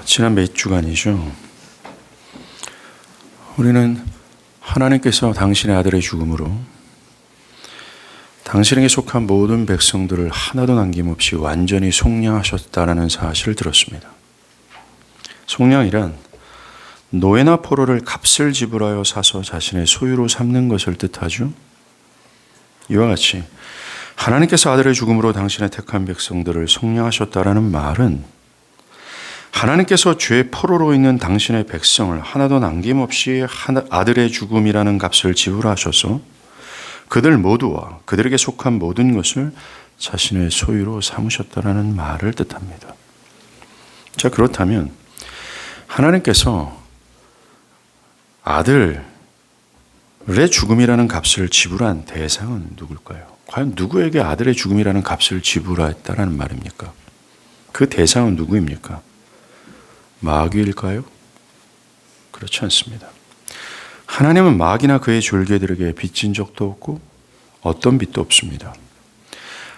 지난 몇 주간이죠. 우리는 하나님께서 당신의 아들의 죽음으로 당신에게 속한 모든 백성들을 하나도 남김없이 완전히 속량하셨다라는 사실을 들었습니다. 속량이란 노예나 포로를 값을 지불하여 사서 자신의 소유로 삼는 것을 뜻하죠. 이와 같이 하나님께서 아들의 죽음으로 당신의 택한 백성들을 속량하셨다라는 말은 하나님께서 죄의 포로로 있는 당신의 백성을 하나도 남김없이 아들의 죽음이라는 값을 지불하셔서 그들 모두와 그들에게 속한 모든 것을 자신의 소유로 삼으셨다라는 말을 뜻합니다. 자, 그렇다면 하나님께서 아들의 죽음이라는 값을 지불한 대상은 누굴까요? 과연 누구에게 아들의 죽음이라는 값을 지불했다라는 말입니까? 그 대상은 누구입니까? 마귀일까요? 그렇지 않습니다. 하나님은 마귀나 그의 졸개들에게 빚진 적도 없고 어떤 빚도 없습니다.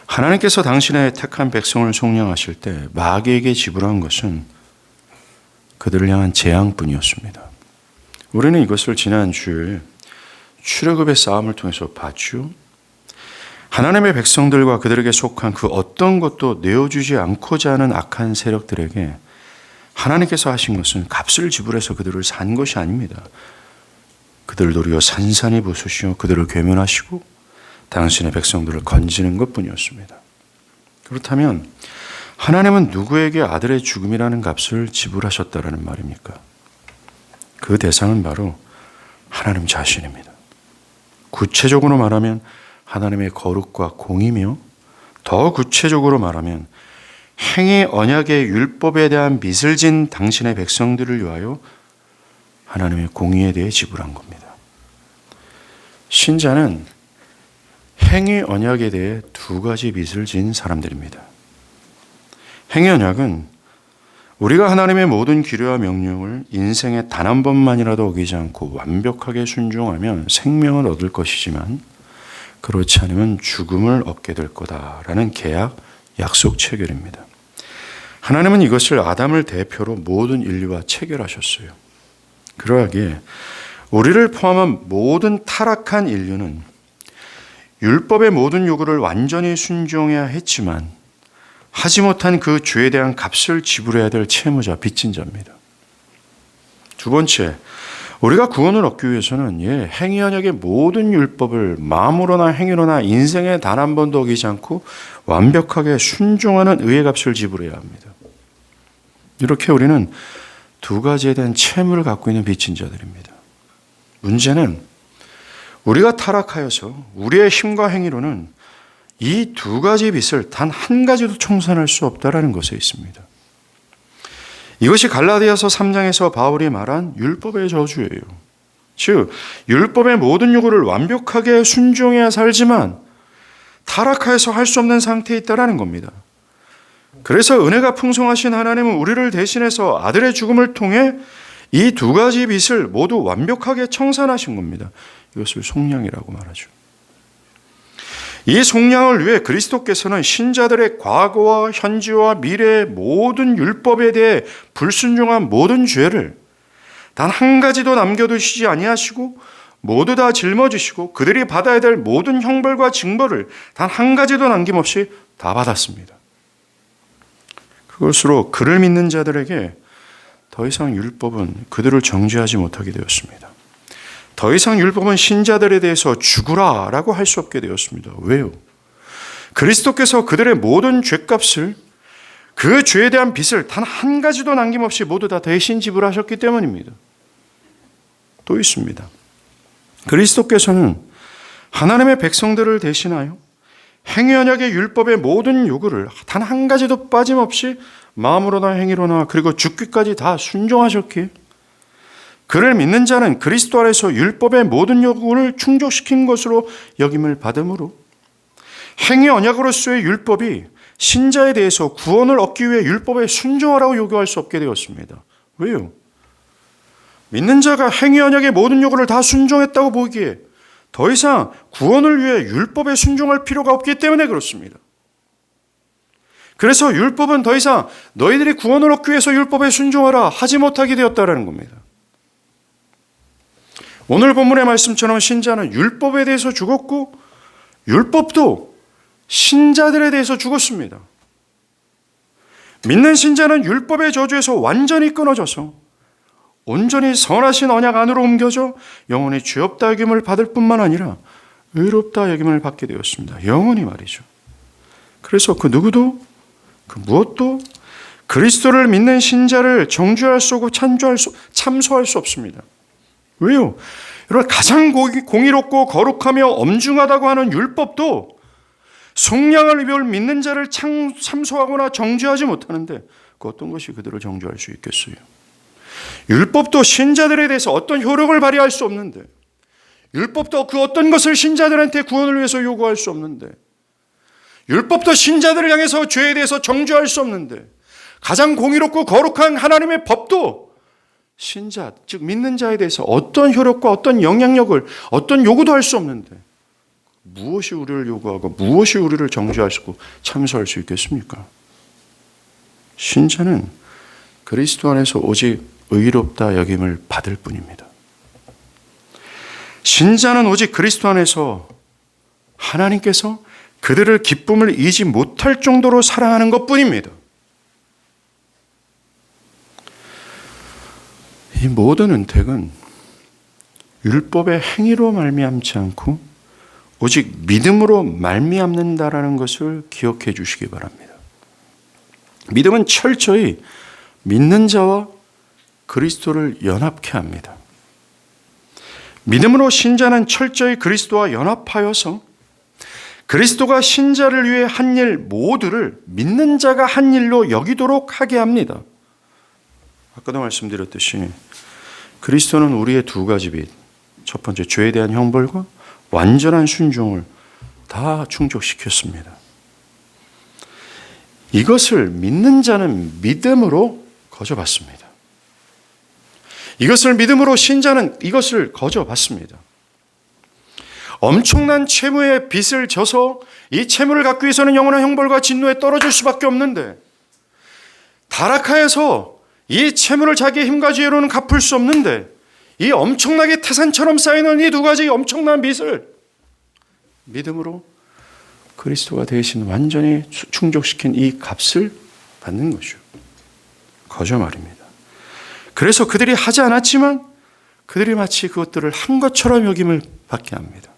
하나님께서 당신의 택한 백성을 속량하실 때 마귀에게 지불한 것은 그들을 향한 재앙뿐이었습니다. 우리는 이것을 지난 주일 출애굽의 싸움을 통해서 봤죠. 하나님의 백성들과 그들에게 속한 그 어떤 것도 내어주지 않고자 하는 악한 세력들에게 하나님께서 하신 것은 값을 지불해서 그들을 산 것이 아닙니다. 그들을 도리어 산산히 부수시어 그들을 괴면하시고 당신의 백성들을 건지는 것뿐이었습니다. 그렇다면 하나님은 누구에게 아들의 죽음이라는 값을 지불하셨다라는 말입니까? 그 대상은 바로 하나님 자신입니다. 구체적으로 말하면 하나님의 거룩과 공이며 더 구체적으로 말하면 행위 언약의 율법에 대한 미을 진 당신의 백성들을 위하여 하나님의 공의에 대해 지불한 겁니다. 신자는 행위 언약에 대해 두 가지 미을 진 사람들입니다. 행위 언약은 우리가 하나님의 모든 규례와 명령을 인생에 단 한 번만이라도 어기지 않고 완벽하게 순종하면 생명을 얻을 것이지만 그렇지 않으면 죽음을 얻게 될 거다라는 계약, 약속 체결입니다. 하나님은 이것을 아담을 대표로 모든 인류와 체결하셨어요. 그러하기에 우리를 포함한 모든 타락한 인류는 율법의 모든 요구를 완전히 순종해야 했지만 하지 못한 그 죄에 대한 값을 지불해야 될 채무자, 빚진 자입니다. 두 번째, 우리가 구원을 얻기 위해서는 행위 언약의 모든 율법을 마음으로나 행위로나 인생에 단 한 번도 어기지 않고 완벽하게 순종하는 의의 값을 지불해야 합니다. 이렇게 우리는 두 가지에 대한 채무를 갖고 있는 빚진 자들입니다. 문제는 우리가 타락하여서 우리의 힘과 행위로는 이 두 가지 빚을 단 한 가지도 청산할 수 없다라는 것에 있습니다. 이것이 갈라디아서 3장에서 바울이 말한 율법의 저주예요. 즉, 율법의 모든 요구를 완벽하게 순종해야 살지만 타락하여서 할 수 없는 상태에 있다라는 겁니다. 그래서 은혜가 풍성하신 하나님은 우리를 대신해서 아들의 죽음을 통해 이 두 가지 빚을 모두 완벽하게 청산하신 겁니다. 이것을 속량이라고 말하죠. 이 속량을 위해 그리스도께서는 신자들의 과거와 현재와 미래의 모든 율법에 대해 불순종한 모든 죄를 단 한 가지도 남겨두시지 아니하시고 모두 다 짊어지시고 그들이 받아야 될 모든 형벌과 징벌을 단 한 가지도 남김없이 다 받았습니다. 그것으로 그를 믿는 자들에게 더 이상 율법은 그들을 정죄하지 못하게 되었습니다. 더 이상 율법은 신자들에 대해서 죽으라라고 할 수 없게 되었습니다. 왜요? 그리스도께서 그들의 모든 죄값을, 그 죄에 대한 빚을 단 한 가지도 남김없이 모두 다 대신 지불하셨기 때문입니다. 또 있습니다. 그리스도께서는 하나님의 백성들을 대신하여 행위 언약의 율법의 모든 요구를 단 한 가지도 빠짐없이 마음으로나 행위로나 그리고 죽기까지 다 순종하셨기에 그를 믿는 자는 그리스도 안에서 율법의 모든 요구를 충족시킨 것으로 여김을 받음으로 행위 언약으로서의 율법이 신자에 대해서 구원을 얻기 위해 율법에 순종하라고 요구할 수 없게 되었습니다. 왜요? 믿는 자가 행위 언약의 모든 요구를 다 순종했다고 보기에 더 이상 구원을 위해 율법에 순종할 필요가 없기 때문에 그렇습니다. 그래서 율법은 더 이상 너희들이 구원을 얻기 위해서 율법에 순종하라 하지 못하게 되었다라는 겁니다. 오늘 본문의 말씀처럼 신자는 율법에 대해서 죽었고 율법도 신자들에 대해서 죽었습니다. 믿는 신자는 율법의 저주에서 완전히 끊어져서 온전히 선하신 언약 안으로 옮겨져 영원히 죄 없다 여김을 받을 뿐만 아니라 의롭다 여김을 받게 되었습니다. 영원히 말이죠. 그래서 그 누구도 그 무엇도 그리스도를 믿는 신자를 정죄할 수 없고 참소할 수 없습니다. 왜요? 여러분, 가장 공의롭고 거룩하며 엄중하다고 하는 율법도 속량을 입을 믿는 자를 참소하거나 정죄하지 못하는데 그 어떤 것이 그들을 정죄할 수 있겠어요? 율법도 신자들에 대해서 어떤 효력을 발휘할 수 없는데, 율법도 그 어떤 것을 신자들한테 구원을 위해서 요구할 수 없는데, 율법도 신자들을 향해서 죄에 대해서 정죄할 수 없는데, 가장 공의롭고 거룩한 하나님의 법도 신자, 즉 믿는 자에 대해서 어떤 효력과 어떤 영향력을, 어떤 요구도 할 수 없는데 무엇이 우리를 요구하고 무엇이 우리를 정죄하시고 참소할 수 있겠습니까? 신자는 그리스도 안에서 오직 의롭다 여김을 받을 뿐입니다. 신자는 오직 그리스도 안에서 하나님께서 그들을 기쁨을 잊지 못할 정도로 사랑하는 것뿐입니다. 이 모든 은택은 율법의 행위로 말미암지 않고 오직 믿음으로 말미암는다라는 것을 기억해 주시기 바랍니다. 믿음은 철저히 믿는 자와 그리스도를 연합케 합니다. 믿음으로 신자는 철저히 그리스도와 연합하여서 그리스도가 신자를 위해 한 일 모두를 믿는 자가 한 일로 여기도록 하게 합니다. 아까도 말씀드렸듯이 그리스도는 우리의 두 가지 빛, 첫 번째 죄에 대한 형벌과 완전한 순종을 다 충족시켰습니다. 이것을 믿는 자는 믿음으로 거저받습니다. 이것을 믿음으로 신자는 이것을 거저받습니다. 엄청난 채무의 빚을 져서 이 채무를 갚기 위해서는 영원한 형벌과 진노에 떨어질 수밖에 없는데, 타락하여서 이 채무를 자기의 힘과 지혜로는 갚을 수 없는데, 이 엄청나게 태산처럼 쌓이는 이 두 가지 엄청난 빚을 믿음으로 그리스도가 대신 완전히 충족시킨 이 값을 받는 것이요. 거저 말입니다. 그래서 그들이 하지 않았지만 그들이 마치 그것들을 한 것처럼 여김을 받게 합니다.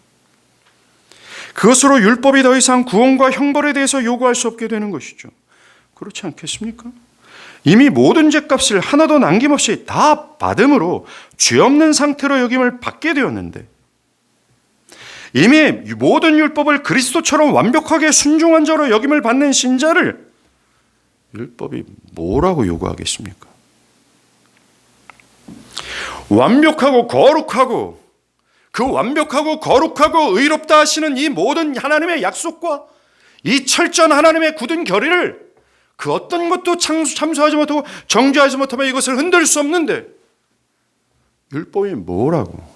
그것으로 율법이 더 이상 구원과 형벌에 대해서 요구할 수 없게 되는 것이죠. 그렇지 않겠습니까? 이미 모든 죄값을 하나도 남김없이 다 받음으로 죄 없는 상태로 여김을 받게 되었는데, 이미 모든 율법을 그리스도처럼 완벽하게 순종한 자로 여김을 받는 신자를 율법이 뭐라고 요구하겠습니까? 완벽하고 거룩하고 그 완벽하고 거룩하고 의롭다 하시는 이 모든 하나님의 약속과 이 철저한 하나님의 굳은 결의를 그 어떤 것도 참소하지 못하고 정죄하지 못하면 이것을 흔들 수 없는데, 율법이 뭐라고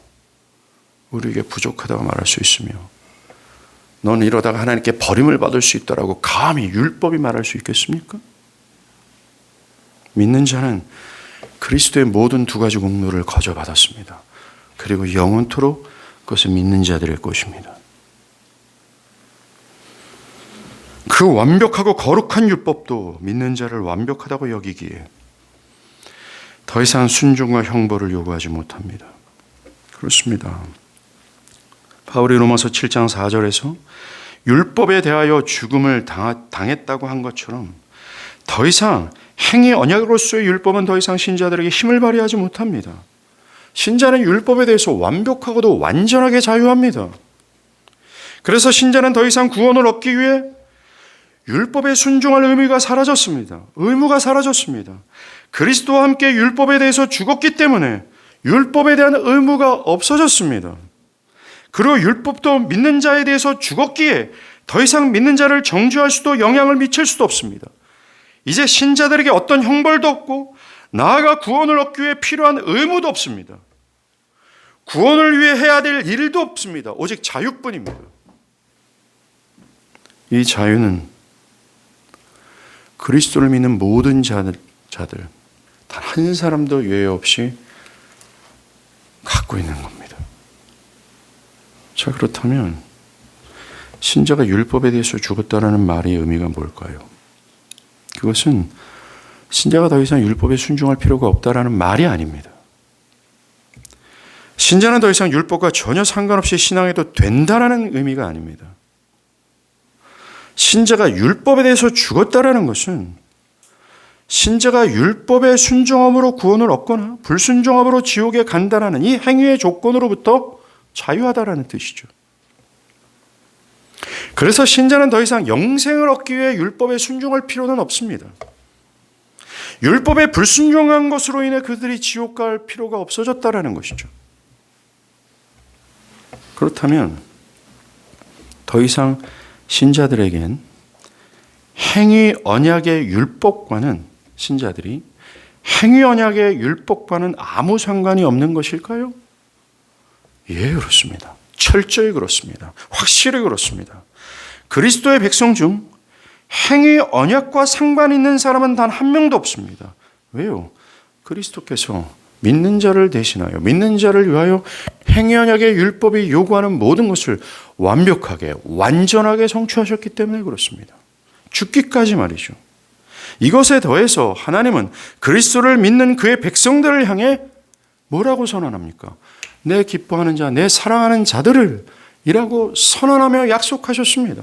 우리에게 부족하다고 말할 수 있으며 넌 이러다가 하나님께 버림을 받을 수 있다라고 감히 율법이 말할 수 있겠습니까? 믿는 자는 그리스도의 모든 두 가지 공로를 거저받았습니다. 그리고 영원토록 그것을 믿는 자들의 것입니다. 그 완벽하고 거룩한 율법도 믿는 자를 완벽하다고 여기기에 더 이상 순종과 형벌을 요구하지 못합니다. 그렇습니다. 바울이 로마서 7장 4절에서 율법에 대하여 죽음을 당했다고 한 것처럼 더 이상 행위 언약으로서의 율법은 더 이상 신자들에게 힘을 발휘하지 못합니다. 신자는 율법에 대해서 완벽하고도 완전하게 자유합니다. 그래서 신자는 더 이상 구원을 얻기 위해 율법에 순종할 의무가 사라졌습니다. 그리스도와 함께 율법에 대해서 죽었기 때문에 율법에 대한 의무가 없어졌습니다. 그리고 율법도 믿는 자에 대해서 죽었기에 더 이상 믿는 자를 정죄할 수도 영향을 미칠 수도 없습니다. 이제 신자들에게 어떤 형벌도 없고 나아가 구원을 얻기 위해 필요한 의무도 없습니다. 구원을 위해 해야 될 일도 없습니다. 오직 자유뿐입니다. 이 자유는 그리스도를 믿는 모든 자들 단 한 사람도 예외 없이 갖고 있는 겁니다. 자, 그렇다면 신자가 율법에 대해서 죽었다라는 말의 의미가 뭘까요? 그것은 신자가 더 이상 율법에 순종할 필요가 없다라는 말이 아닙니다. 신자는 더 이상 율법과 전혀 상관없이 신앙해도 된다라는 의미가 아닙니다. 신자가 율법에 대해서 죽었다라는 것은 신자가 율법의 순종함으로 구원을 얻거나 불순종함으로 지옥에 간다라는 이 행위의 조건으로부터 자유하다라는 뜻이죠. 그래서 신자는 더 이상 영생을 얻기 위해 율법에 순종할 필요는 없습니다. 율법에 불순종한 것으로 인해 그들이 지옥 갈 필요가 없어졌다라는 것이죠. 그렇다면 더 이상 신자들에겐 행위 언약의 율법과는 신자들이 행위 언약의 율법과는 아무 상관이 없는 것일까요? 예, 그렇습니다. 철저히 그렇습니다. 확실히 그렇습니다. 그리스도의 백성 중 행위 언약과 상관 있는 사람은 단 한 명도 없습니다. 왜요? 그리스도께서 믿는 자를 대신하여 믿는 자를 위하여 행위 언약의 율법이 요구하는 모든 것을 완벽하게 완전하게 성취하셨기 때문에 그렇습니다. 죽기까지 말이죠. 이것에 더해서 하나님은 그리스도를 믿는 그의 백성들을 향해 뭐라고 선언합니까? 내 기뻐하는 자, 내 사랑하는 자들을 이라고 선언하며 약속하셨습니다.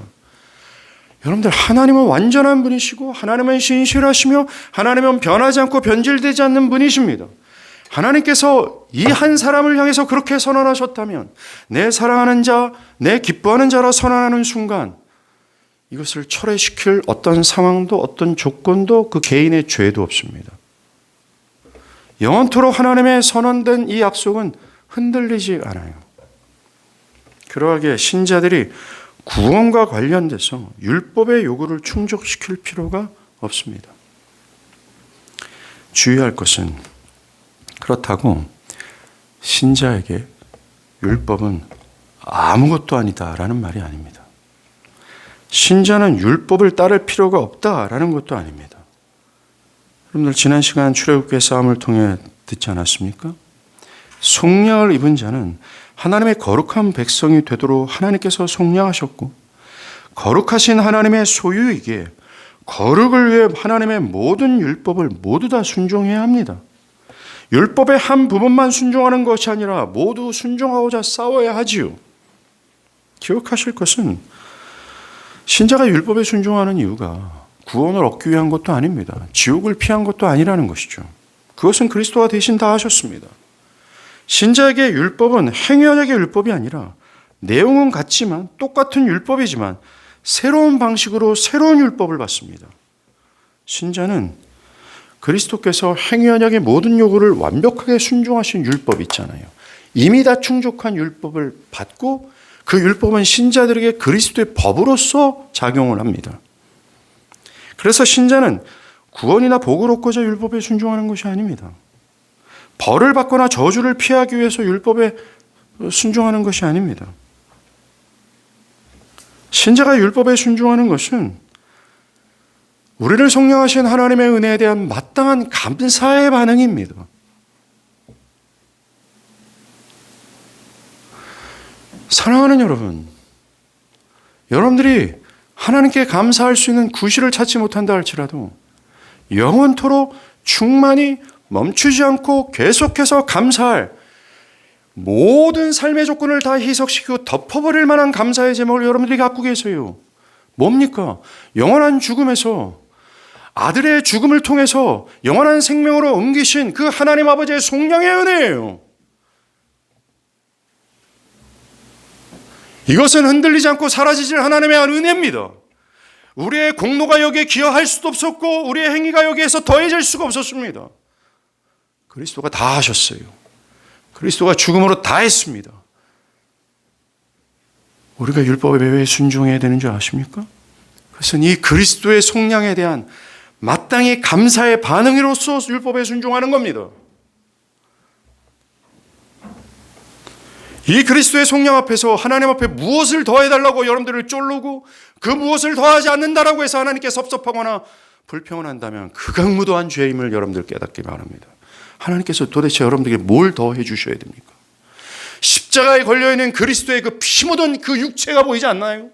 여러분들, 하나님은 완전한 분이시고 하나님은 신실하시며 하나님은 변하지 않고 변질되지 않는 분이십니다. 하나님께서 이 한 사람을 향해서 그렇게 선언하셨다면 내 사랑하는 자, 내 기뻐하는 자라 선언하는 순간 이것을 철회시킬 어떤 상황도 어떤 조건도 그 개인의 죄도 없습니다. 영원토록 하나님의 선언된 이 약속은 흔들리지 않아요. 그러하기에 신자들이 구원과 관련돼서 율법의 요구를 충족시킬 필요가 없습니다. 주의할 것은 그렇다고 신자에게 율법은 아무것도 아니다라는 말이 아닙니다. 신자는 율법을 따를 필요가 없다라는 것도 아닙니다. 여러분들, 지난 시간 출애굽기의 싸움을 통해 듣지 않았습니까? 속량을 입은 자는 하나님의 거룩한 백성이 되도록 하나님께서 속량하셨고, 거룩하신 하나님의 소유이기에 거룩을 위해 하나님의 모든 율법을 모두 다 순종해야 합니다. 율법의 한 부분만 순종하는 것이 아니라 모두 순종하고자 싸워야 하지요. 기억하실 것은 신자가 율법에 순종하는 이유가 구원을 얻기 위한 것도 아닙니다. 지옥을 피한 것도 아니라는 것이죠. 그것은 그리스도가 대신 다 하셨습니다. 신자에게 율법은 행위 언약의 율법이 아니라 내용은 같지만 똑같은 율법이지만 새로운 방식으로 새로운 율법을 받습니다. 신자는 그리스도께서 행위 언약의 모든 요구를 완벽하게 순종하신 율법 있잖아요. 이미 다 충족한 율법을 받고 그 율법은 신자들에게 그리스도의 법으로서 작용을 합니다. 그래서 신자는 구원이나 복을 얻고자 율법에 순종하는 것이 아닙니다. 벌을 받거나 저주를 피하기 위해서 율법에 순종하는 것이 아닙니다. 신자가 율법에 순종하는 것은 우리를 속량하신 하나님의 은혜에 대한 마땅한 감사의 반응입니다. 사랑하는 여러분, 여러분들이 하나님께 감사할 수 있는 구실을 찾지 못한다 할지라도 영원토록 충만히 멈추지 않고 계속해서 감사할 모든 삶의 조건을 다 희석시키고 덮어버릴 만한 감사의 제목을 여러분들이 갖고 계세요. 뭡니까? 영원한 죽음에서 아들의 죽음을 통해서 영원한 생명으로 옮기신 그 하나님 아버지의 속량의 은혜예요. 이것은 흔들리지 않고 사라지질 하나님의 은혜입니다. 우리의 공로가 여기에 기여할 수도 없었고 우리의 행위가 여기에서 더해질 수가 없었습니다. 그리스도가 다 하셨어요. 그리스도가 죽음으로 다 했습니다. 우리가 율법에 왜 순종해야 되는 줄 아십니까? 그것은 이 그리스도의 속량에 대한 마땅히 감사의 반응으로서 율법에 순종하는 겁니다. 이 그리스도의 속량 앞에서 하나님 앞에 무엇을 더해달라고 여러분들을 쫄르고 그 무엇을 더하지 않는다라고 해서 하나님께 섭섭하거나 불평한다면 극악무도한 죄임을 여러분들 깨닫기 바랍니다. 하나님께서 도대체 여러분들에게 뭘 더 해주셔야 됩니까? 십자가에 걸려있는 그리스도의 그 피 묻은 그 육체가 보이지 않나요?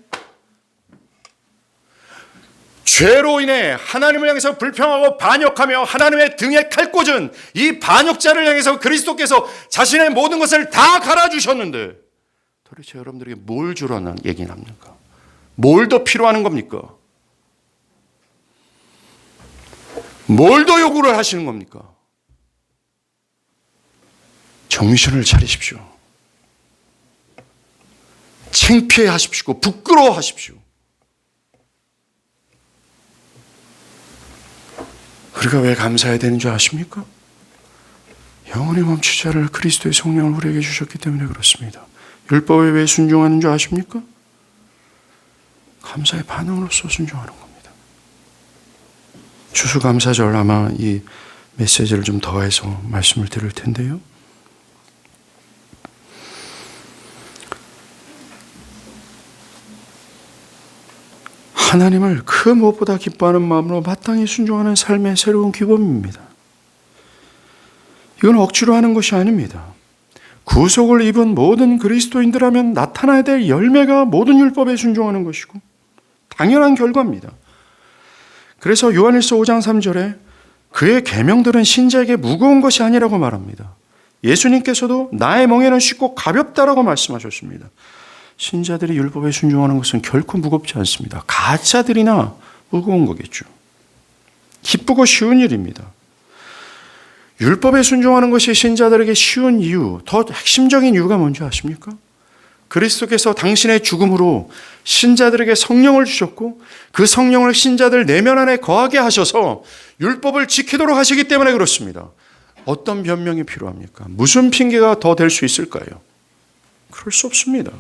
죄로 인해 하나님을 향해서 불평하고 반역하며 하나님의 등에 칼 꽂은 이 반역자를 향해서 그리스도께서 자신의 모든 것을 다 갈아주셨는데 도대체 여러분들에게 뭘 주라는 얘기 납니까? 뭘 더 필요하는 겁니까? 뭘 더 요구를 하시는 겁니까? 정신을 차리십시오. 창피해 하십시오. 부끄러워 하십시오. 우리가 왜 감사해야 되는 줄 아십니까? 영원히 멈추지 않을 그리스도의 성령을 우리에게 주셨기 때문에 그렇습니다. 율법에 왜 순종하는 줄 아십니까? 감사의 반응으로서 순종하는 겁니다. 추수감사절 아마 이 메시지를 좀 더해서 말씀을 드릴 텐데요. 하나님을 그 무엇보다 기뻐하는 마음으로 마땅히 순종하는 삶의 새로운 규범입니다. 이건 억지로 하는 것이 아닙니다. 구속을 입은 모든 그리스도인들하면 나타나야 될 열매가 모든 율법에 순종하는 것이고 당연한 결과입니다. 그래서 요한일서 5장 3절에 그의 계명들은 신자에게 무거운 것이 아니라고 말합니다. 예수님께서도 나의 멍에는 쉽고 가볍다라고 말씀하셨습니다. 신자들이 율법에 순종하는 것은 결코 무겁지 않습니다. 가짜들이나 무거운 거겠죠. 기쁘고 쉬운 일입니다. 율법에 순종하는 것이 신자들에게 쉬운 이유, 더 핵심적인 이유가 뭔지 아십니까? 그리스도께서 당신의 죽음으로 신자들에게 성령을 주셨고 그 성령을 신자들 내면 안에 거하게 하셔서 율법을 지키도록 하시기 때문에 그렇습니다. 어떤 변명이 필요합니까? 무슨 핑계가 더 될 수 있을까요? 그럴 수 없습니다.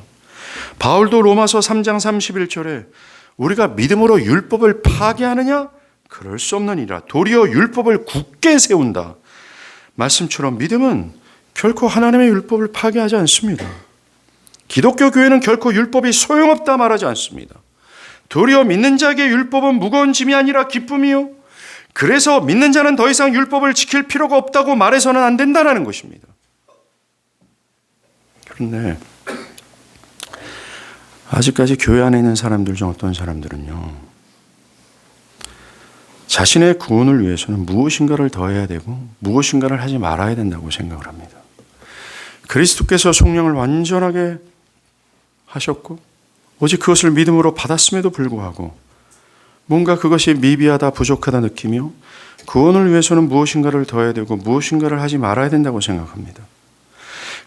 바울도 로마서 3장 31절에 우리가 믿음으로 율법을 파괴하느냐? 그럴 수 없느니라. 도리어 율법을 굳게 세운다. 말씀처럼 믿음은 결코 하나님의 율법을 파괴하지 않습니다. 기독교 교회는 결코 율법이 소용없다 말하지 않습니다. 도리어 믿는 자에게 율법은 무거운 짐이 아니라 기쁨이요. 그래서 믿는 자는 더 이상 율법을 지킬 필요가 없다고 말해서는 안 된다는 것입니다. 그런데 아직까지 교회 안에 있는 사람들 중 어떤 사람들은요, 자신의 구원을 위해서는 무엇인가를 더해야 되고 무엇인가를 하지 말아야 된다고 생각을 합니다. 그리스도께서 성령을 완전하게 하셨고 오직 그것을 믿음으로 받았음에도 불구하고 뭔가 그것이 미비하다 부족하다 느끼며 구원을 위해서는 무엇인가를 더해야 되고 무엇인가를 하지 말아야 된다고 생각합니다.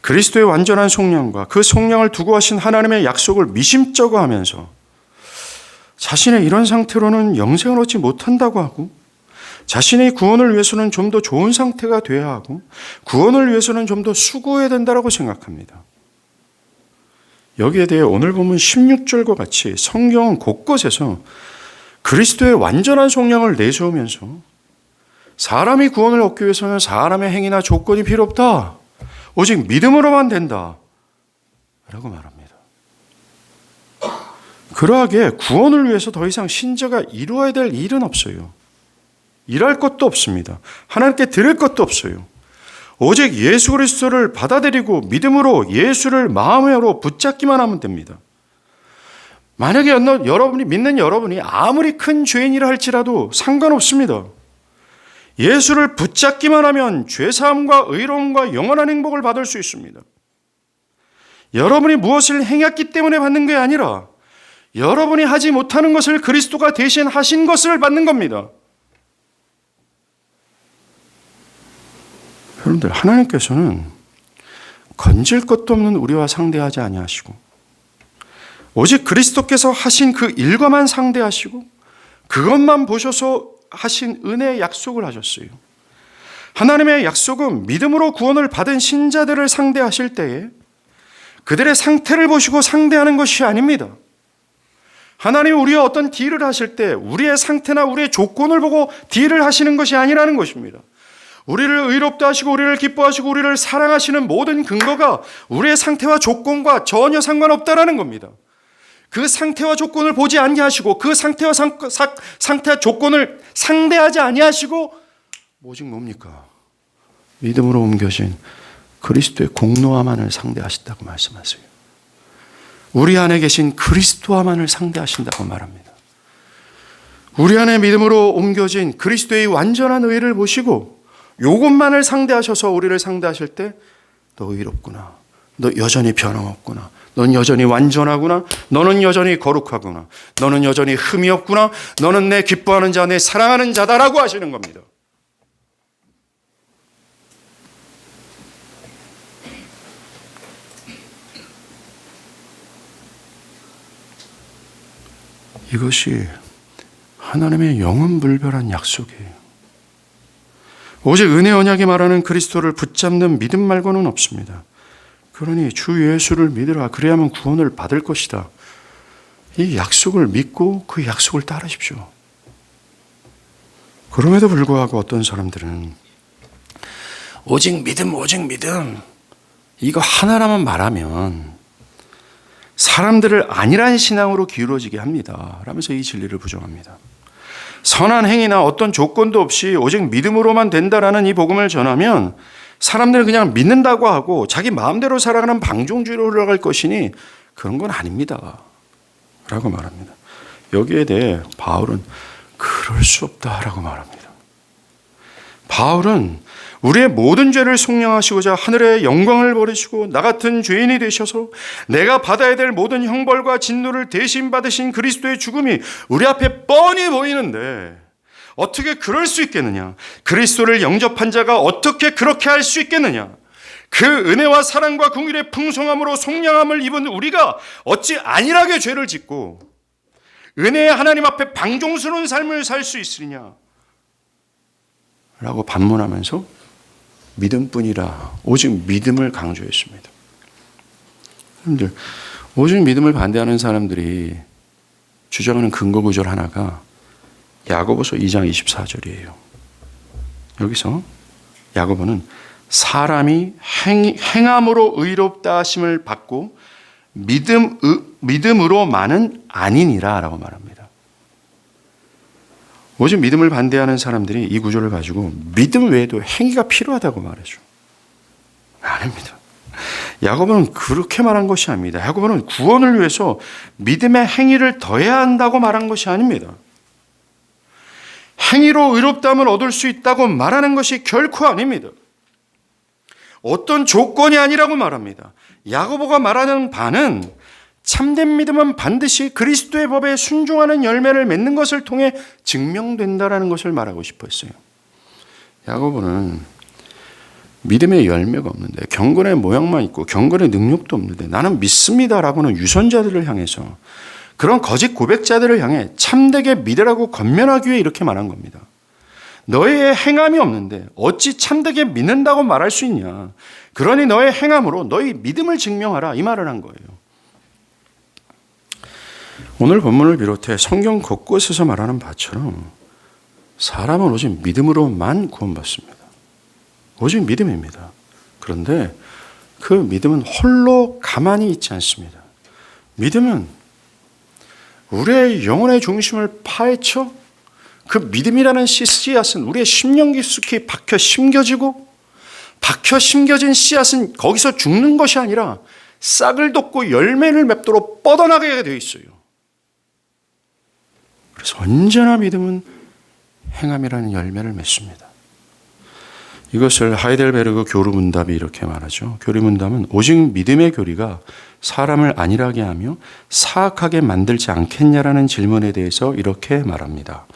그리스도의 완전한 속량과 그 속량을 두고 하신 하나님의 약속을 미심쩍어 하면서 자신의 이런 상태로는 영생을 얻지 못한다고 하고 자신의 구원을 위해서는 좀 더 좋은 상태가 돼야 하고 구원을 위해서는 좀 더 수고해야 된다고 생각합니다. 여기에 대해 오늘 보면 16절과 같이 성경은 곳곳에서 그리스도의 완전한 속량을 내세우면서 사람이 구원을 얻기 위해서는 사람의 행위나 조건이 필요 없다. 오직 믿음으로만 된다. 라고 말합니다. 그러하기에 구원을 위해서 더 이상 신자가 이루어야 될 일은 없어요. 일할 것도 없습니다. 하나님께 드릴 것도 없어요. 오직 예수 그리스도를 받아들이고 믿음으로 예수를 마음으로 붙잡기만 하면 됩니다. 만약에 여러분이 믿는 여러분이 아무리 큰 죄인이라 할지라도 상관없습니다. 예수를 붙잡기만 하면 죄사함과 의로움과 영원한 행복을 받을 수 있습니다. 여러분이 무엇을 행했기 때문에 받는 게 아니라 여러분이 하지 못하는 것을 그리스도가 대신 하신 것을 받는 겁니다. 여러분들, 하나님께서는 건질 것도 없는 우리와 상대하지 아니하시고 오직 그리스도께서 하신 그 일과만 상대하시고 그것만 보셔서 하신 은혜의 약속을 하셨어요. 하나님의 약속은 믿음으로 구원을 받은 신자들을 상대하실 때에 그들의 상태를 보시고 상대하는 것이 아닙니다. 하나님이 우리와 어떤 딜을 하실 때 우리의 상태나 우리의 조건을 보고 딜을 하시는 것이 아니라는 것입니다. 우리를 의롭다 하시고 우리를 기뻐하시고 우리를 사랑하시는 모든 근거가 우리의 상태와 조건과 전혀 상관없다라는 겁니다. 그 상태와 조건을 보지 아니하시고 그 상태와 상태와 조건을 상대하지 아니하시고 오직 뭡니까? 믿음으로 옮겨진 그리스도의 공로와만을 상대하신다고 말씀하세요. 우리 안에 계신 그리스도와만을 상대하신다고 말합니다. 우리 안에 믿음으로 옮겨진 그리스도의 완전한 의를 보시고 이것만을 상대하셔서 우리를 상대하실 때 너 의롭구나. 너 여전히 변함없구나. 넌 여전히 완전하구나. 너는 여전히 거룩하구나. 너는 여전히 흠이 없구나. 너는 내 기뻐하는 자, 내 사랑하는 자다라고 하시는 겁니다. 이것이 하나님의 영원불변한 약속이에요. 오직 은혜 언약이 말하는 그리스도를 붙잡는 믿음 말고는 없습니다. 그러니 주 예수를 믿으라. 그래야만 구원을 받을 것이다. 이 약속을 믿고 그 약속을 따르십시오. 그럼에도 불구하고 어떤 사람들은 오직 믿음, 오직 믿음 이거 하나라만 말하면 사람들을 안일한 신앙으로 기울어지게 합니다. 라면서 이 진리를 부정합니다. 선한 행위나 어떤 조건도 없이 오직 믿음으로만 된다라는 이 복음을 전하면 사람들은 그냥 믿는다고 하고 자기 마음대로 살아가는 방종주의로 흘러갈 것이니 그런 건 아닙니다. 라고 말합니다. 여기에 대해 바울은 그럴 수 없다라고 말합니다. 바울은 우리의 모든 죄를 속량하시고자 하늘의 영광을 버리시고 나 같은 죄인이 되셔서 내가 받아야 될 모든 형벌과 진노를 대신 받으신 그리스도의 죽음이 우리 앞에 뻔히 보이는데 어떻게 그럴 수 있겠느냐? 그리스도를 영접한 자가 어떻게 그렇게 할 수 있겠느냐? 그 은혜와 사랑과 긍휼의 풍성함으로 속량함을 입은 우리가 어찌 안일하게 죄를 짓고 은혜의 하나님 앞에 방종스러운 삶을 살 수 있으리냐? 라고 반문하면서 믿음뿐이라 오직 믿음을 강조했습니다. 여러분들, 오직 믿음을 반대하는 사람들이 주장하는 근거 구절 하나가 야고보서 2장 24절이에요. 여기서 야고보는 사람이 행함으로 의롭다 하심을 받고 믿음으로만은 아니니라 라고 말합니다. 오직 믿음을 반대하는 사람들이 이 구절을 가지고 믿음 외에도 행위가 필요하다고 말하죠. 아닙니다. 야고보는 그렇게 말한 것이 아닙니다. 야고보는 구원을 위해서 믿음의 행위를 더해야 한다고 말한 것이 아닙니다. 행위로 의롭다함을 얻을 수 있다고 말하는 것이 결코 아닙니다. 어떤 조건이 아니라고 말합니다. 야고보가 말하는 바는 참된 믿음은 반드시 그리스도의 법에 순종하는 열매를 맺는 것을 통해 증명된다라는 것을 말하고 싶어 했어요. 야고보는 믿음의 열매가 없는데 경건의 모양만 있고 경건의 능력도 없는데 나는 믿습니다라고는 유선자들을 향해서 그런 거짓 고백자들을 향해 참되게 믿으라고 권면하기 위해 이렇게 말한 겁니다. 너의 행함이 없는데 어찌 참되게 믿는다고 말할 수 있냐. 그러니 너의 행함으로 너의 믿음을 증명하라 이 말을 한 거예요. 오늘 본문을 비롯해 성경 곳곳에서 말하는 바처럼 사람은 오직 믿음으로만 구원받습니다. 오직 믿음입니다. 그런데 그 믿음은 홀로 가만히 있지 않습니다. 믿음은 우리의 영혼의 중심을 파헤쳐 그 믿음이라는 씨앗은 우리의 심령 깊숙이 박혀 심겨지고 박혀 심겨진 씨앗은 거기서 죽는 것이 아니라 싹을 돋고 열매를 맺도록 뻗어나가게 되어 있어요. 그래서 언제나 믿음은 행함이라는 열매를 맺습니다. 이것을 하이델베르그 교리문답이 이렇게 말하죠. 교리문답은 오직 믿음의 교리가 사람을 안일하게 하며 사악하게 만들지 않겠냐라는 질문에 대해서 이렇게 말합니다.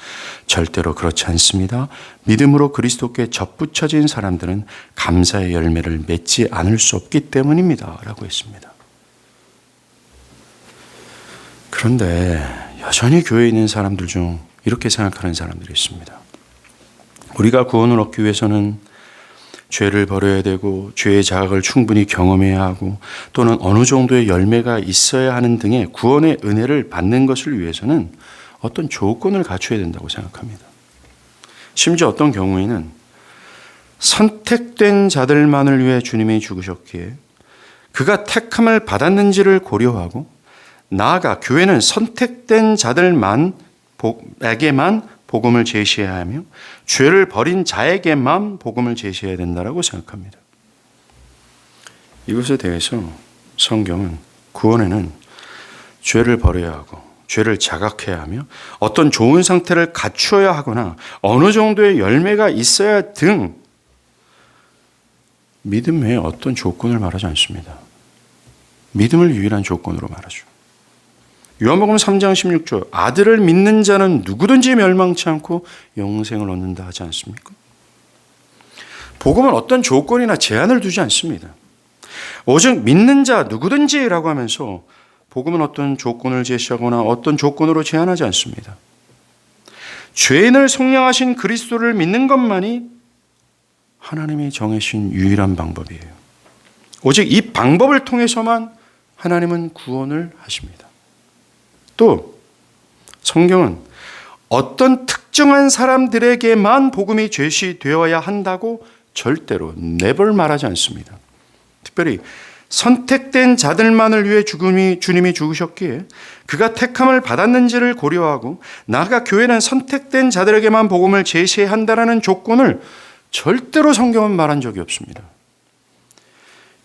절대로 그렇지 않습니다. 믿음으로 그리스도께 접붙여진 사람들은 감사의 열매를 맺지 않을 수 없기 때문입니다. 라고 했습니다. 그런데 여전히 교회에 있는 사람들 중 이렇게 생각하는 사람들이 있습니다. 우리가 구원을 얻기 위해서는 죄를 버려야 되고 죄의 자각을 충분히 경험해야 하고 또는 어느 정도의 열매가 있어야 하는 등의 구원의 은혜를 받는 것을 위해서는 어떤 조건을 갖춰야 된다고 생각합니다. 심지어 어떤 경우에는 선택된 자들만을 위해 주님이 죽으셨기에 그가 택함을 받았는지를 고려하고 나아가 교회는 선택된 자들만 에게만 복음을 제시해야 하며 죄를 버린 자에게만 복음을 제시해야 된다고 생각합니다. 이것에 대해서 성경은 구원에는 죄를 버려야 하고 죄를 자각해야 하며 어떤 좋은 상태를 갖추어야 하거나 어느 정도의 열매가 있어야 등 믿음 외에 어떤 조건을 말하지 않습니다. 믿음을 유일한 조건으로 말하죠. 요한복음 3장 16절 아들을 믿는 자는 누구든지 멸망치 않고 영생을 얻는다 하지 않습니까? 복음은 어떤 조건이나 제한을 두지 않습니다. 오직 믿는 자 누구든지라고 하면서 복음은 어떤 조건을 제시하거나 어떤 조건으로 제한하지 않습니다. 죄인을 속량하신 그리스도를 믿는 것만이 하나님이 정하신 유일한 방법이에요. 오직 이 방법을 통해서만 하나님은 구원을 하십니다. 또 성경은 어떤 특정한 사람들에게만 복음이 제시되어야 한다고 절대로 never 말하지 않습니다. 특별히 선택된 자들만을 위해 주님이 죽으셨기에 그가 택함을 받았는지를 고려하고 나아가 교회는 선택된 자들에게만 복음을 제시해야 한다는 조건을 절대로 성경은 말한 적이 없습니다.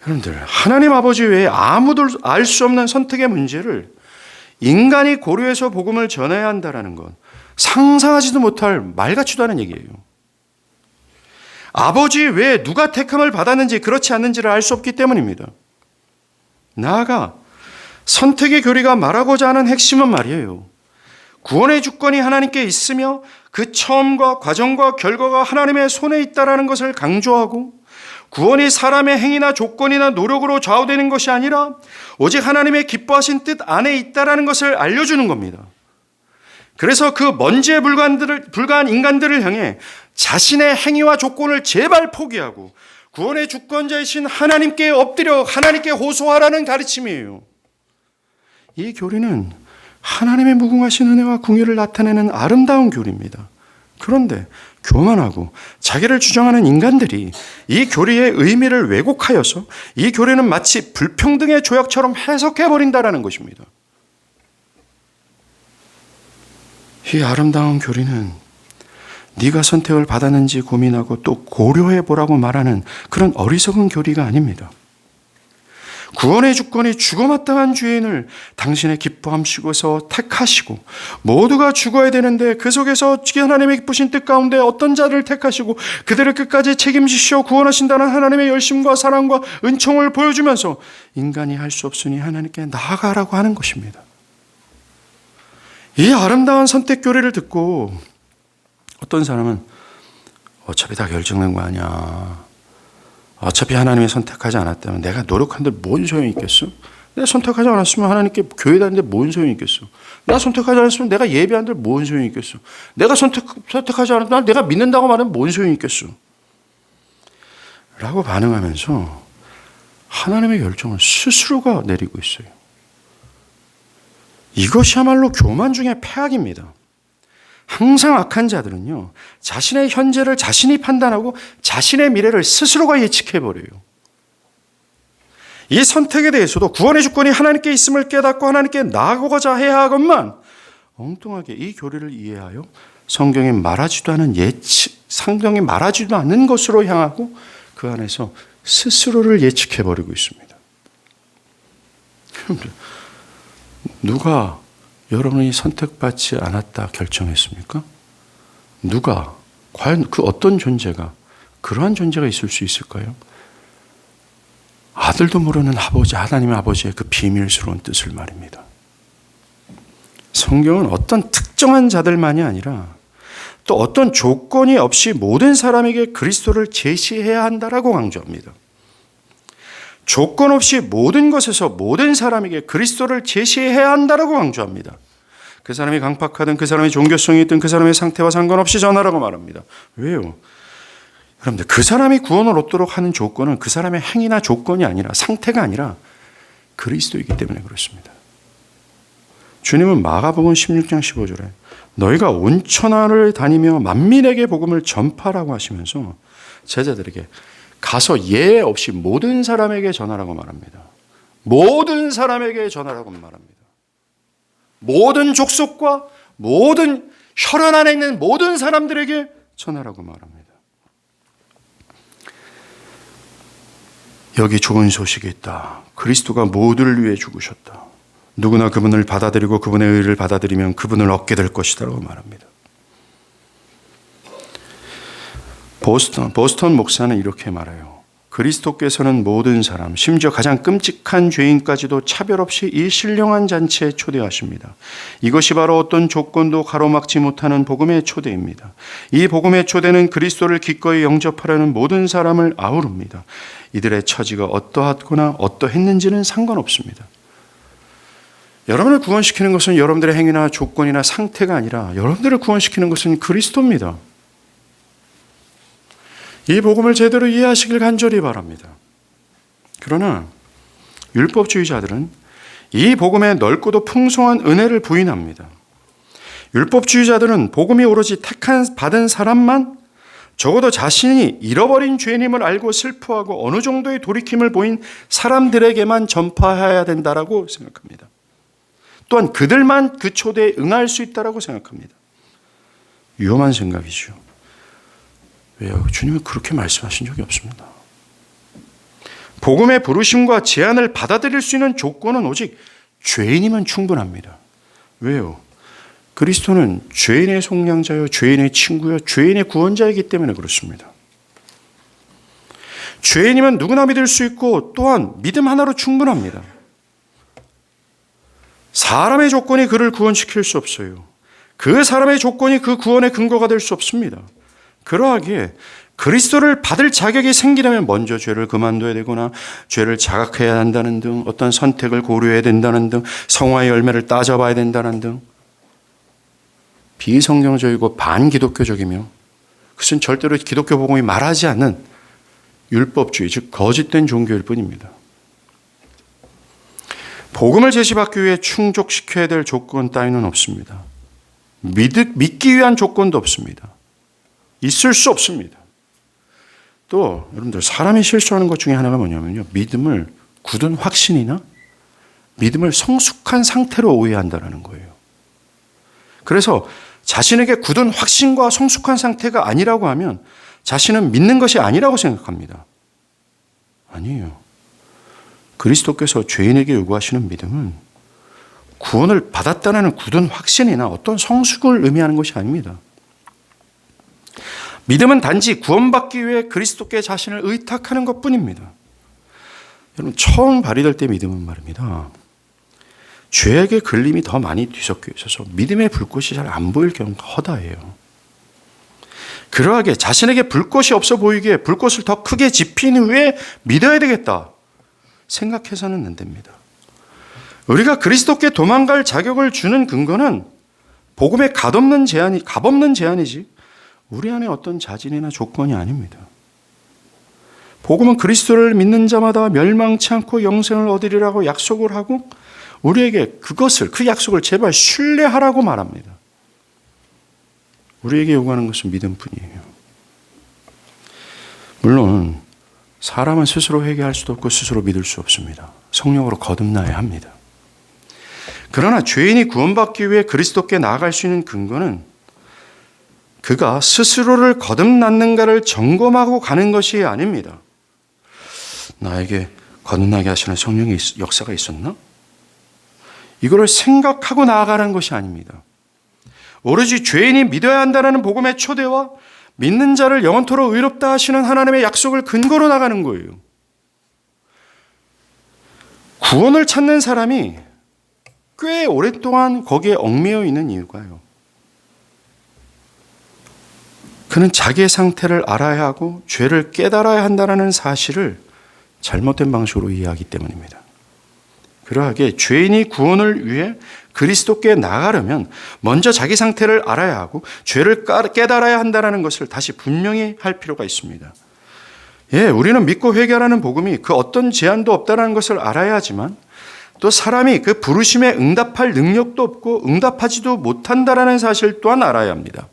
여러분들, 하나님 아버지 외에 아무도 알 수 없는 선택의 문제를 인간이 고려해서 복음을 전해야 한다는 건 상상하지도 못할 말 같지도 않은 얘기예요. 아버지 외에 누가 택함을 받았는지 그렇지 않는지를 알 수 없기 때문입니다. 나아가 선택의 교리가 말하고자 하는 핵심은 말이에요. 구원의 주권이 하나님께 있으며 그 처음과 과정과 결과가 하나님의 손에 있다는 것을 강조하고 구원이 사람의 행위나 조건이나 노력으로 좌우되는 것이 아니라 오직 하나님의 기뻐하신 뜻 안에 있다는 것을 알려주는 겁니다. 그래서 그 먼지에 불과한 인간들을 향해 자신의 행위와 조건을 제발 포기하고 구원의 주권자이신 하나님께 엎드려 하나님께 호소하라는 가르침이에요. 이 교리는 하나님의 무궁하신 은혜와 궁유를 나타내는 아름다운 교리입니다. 그런데 교만하고 자기를 주장하는 인간들이 이 교리의 의미를 왜곡하여서 이 교리는 마치 불평등의 조약처럼 해석해버린다는 것입니다. 이 아름다운 교리는 네가 선택을 받았는지 고민하고 또 고려해보라고 말하는 그런 어리석은 교리가 아닙니다. 구원의 주권이 죽어마땅한 죄인을 당신의 기뻐함시고서 택하시고 모두가 죽어야 되는데 그 속에서 하나님의 기쁘신 뜻 가운데 어떤 자를 택하시고 그들을 끝까지 책임지시어 구원하신다는 하나님의 열심과 사랑과 은총을 보여주면서 인간이 할 수 없으니 하나님께 나아가라고 하는 것입니다. 이 아름다운 선택 교리를 듣고 어떤 사람은 어차피 다 결정된 거 아니야. 어차피 하나님이 선택하지 않았다면 내가 노력하는데 뭔 소용이 있겠어? 내가 선택하지 않았으면 하나님께 교회 다니는데 뭔 소용이 있겠어? 내가 선택하지 않았으면 내가 예배하는데 뭔 소용이 있겠어? 내가 선택하지 않았다면 내가 믿는다고 말하면 뭔 소용이 있겠어? 라고 반응하면서 하나님의 결정을 스스로가 내리고 있어요. 이것이야말로 교만 중에 폐악입니다. 항상 악한 자들은요, 자신의 현재를 자신이 판단하고 자신의 미래를 스스로가 예측해버려요. 이 선택에 대해서도 구원의 주권이 하나님께 있음을 깨닫고 하나님께 나아가고자 해야 하건만 엉뚱하게 이 교리를 이해하여 성경에 말하지도 않은 것으로 향하고 그 안에서 스스로를 예측해버리고 있습니다. 누가 여러분이 선택받지 않았다 결정했습니까? 누가? 과연 그 어떤 존재가 그러한 존재가 있을 수 있을까요? 아들도 모르는 아버지, 하나님의 아버지의 그 비밀스러운 뜻을 말입니다. 성경은 어떤 특정한 자들만이 아니라 또 어떤 조건이 없이 모든 사람에게 그리스도를 제시해야 한다라고 강조합니다. 조건 없이 모든 것에서 모든 사람에게 그리스도를 제시해야 한다라고 강조합니다. 그 사람이 강팍하든 그 사람의 종교성이 있든 그 사람의 상태와 상관없이 전하라고 말합니다. 왜요? 여러분들, 그 사람이 구원을 얻도록 하는 조건은 그 사람의 행위나 조건이 아니라 상태가 아니라 그리스도이기 때문에 그렇습니다. 주님은 마가복음 16장 15절에 너희가 온 천하를 다니며 만민에게 복음을 전파라고 하시면서 제자들에게 가서 예외 없이 모든 사람에게 전하라고 말합니다. 모든 사람에게 전하라고 말합니다. 모든 족속과 모든 혈연 안에 있는 모든 사람들에게 전하라고 말합니다. 여기 좋은 소식이 있다. 그리스도가 모두를 위해 죽으셨다. 누구나 그분을 받아들이고 그분의 의를 받아들이면 그분을 얻게 될 것이다 라고 말합니다. 보스턴 목사는 이렇게 말해요. 그리스도께서는 모든 사람, 심지어 가장 끔찍한 죄인까지도 차별 없이 이 신령한 잔치에 초대하십니다. 이것이 바로 어떤 조건도 가로막지 못하는 복음의 초대입니다. 이 복음의 초대는 그리스도를 기꺼이 영접하려는 모든 사람을 아우릅니다. 이들의 처지가 어떠하거나 어떠했는지는 상관없습니다. 여러분을 구원시키는 것은 여러분들의 행위나 조건이나 상태가 아니라 여러분들을 구원시키는 것은 그리스도입니다. 이 복음을 제대로 이해하시길 간절히 바랍니다. 그러나 율법주의자들은 이 복음의 넓고도 풍성한 은혜를 부인합니다. 율법주의자들은 복음이 오로지 받은 사람만, 적어도 자신이 잃어버린 죄인임을 알고 슬퍼하고 어느 정도의 돌이킴을 보인 사람들에게만 전파해야 된다라고 생각합니다. 또한 그들만 그 초대에 응할 수 있다라고 생각합니다. 위험한 생각이죠. 왜요? 주님은 그렇게 말씀하신 적이 없습니다. 복음의 부르심과 제안을 받아들일 수 있는 조건은 오직 죄인이면 충분합니다. 왜요? 그리스도는 죄인의 속량자요, 죄인의 친구요, 죄인의 구원자이기 때문에 그렇습니다. 죄인이면 누구나 믿을 수 있고 또한 믿음 하나로 충분합니다. 사람의 조건이 그를 구원시킬 수 없어요. 그 사람의 조건이 그 구원의 근거가 될 수 없습니다. 그러하기에 그리스도를 받을 자격이 생기려면 먼저 죄를 그만둬야 되거나 죄를 자각해야 한다는 등, 어떤 선택을 고려해야 된다는 등, 성화의 열매를 따져봐야 된다는 등, 비성경적이고 반기독교적이며 그것은 절대로 기독교 복음이 말하지 않는 율법주의, 즉 거짓된 종교일 뿐입니다. 복음을 제시받기 위해 충족시켜야 될 조건 따위는 없습니다. 믿기 위한 조건도 없습니다. 있을 수 없습니다. 또 여러분들, 사람이 실수하는 것 중에 하나가 뭐냐면요, 믿음을 굳은 확신이나 믿음을 성숙한 상태로 오해한다는 거예요. 그래서 자신에게 굳은 확신과 성숙한 상태가 아니라고 하면 자신은 믿는 것이 아니라고 생각합니다. 아니에요. 그리스도께서 죄인에게 요구하시는 믿음은 구원을 받았다는 굳은 확신이나 어떤 성숙을 의미하는 것이 아닙니다. 믿음은 단지 구원받기 위해 그리스도께 자신을 의탁하는 것뿐입니다. 여러분, 처음 발휘될 때 믿음은 말입니다, 죄에게 걸림이 더 많이 뒤섞여 있어서 믿음의 불꽃이 잘 안 보일 경우가 허다해요. 그러하게 자신에게 불꽃이 없어 보이기에 불꽃을 더 크게 지핀 후에 믿어야 되겠다 생각해서는 안 됩니다. 우리가 그리스도께 도망갈 자격을 주는 근거는 복음의 값없는 제한이지 우리 안에 어떤 자질이나 조건이 아닙니다. 복음은 그리스도를 믿는 자마다 멸망치 않고 영생을 얻으리라고 약속을 하고 우리에게 그 약속을 제발 신뢰하라고 말합니다. 우리에게 요구하는 것은 믿음뿐이에요. 물론 사람은 스스로 회개할 수도 없고 스스로 믿을 수 없습니다. 성령으로 거듭나야 합니다. 그러나 죄인이 구원받기 위해 그리스도께 나아갈 수 있는 근거는 그가 스스로를 거듭났는가를 점검하고 가는 것이 아닙니다. 나에게 거듭나게 하시는 성령의 역사가 있었나? 이거를 생각하고 나아가는 것이 아닙니다. 오로지 죄인이 믿어야 한다는 복음의 초대와 믿는 자를 영원토록 의롭다 하시는 하나님의 약속을 근거로 나가는 거예요. 구원을 찾는 사람이 꽤 오랫동안 거기에 얽매여 있는 이유가요, 그는 자기의 상태를 알아야 하고 죄를 깨달아야 한다는 사실을 잘못된 방식으로 이해하기 때문입니다. 그러하기에 죄인이 구원을 위해 그리스도께 나가려면 먼저 자기 상태를 알아야 하고 죄를 깨달아야 한다는 것을 다시 분명히 할 필요가 있습니다. 우리는 믿고 회개하라는 복음이 그 어떤 제한도 없다는 것을 알아야 하지만 또 사람이 그 부르심에 응답할 능력도 없고 응답하지도 못한다는 사실 또한 알아야 합니다.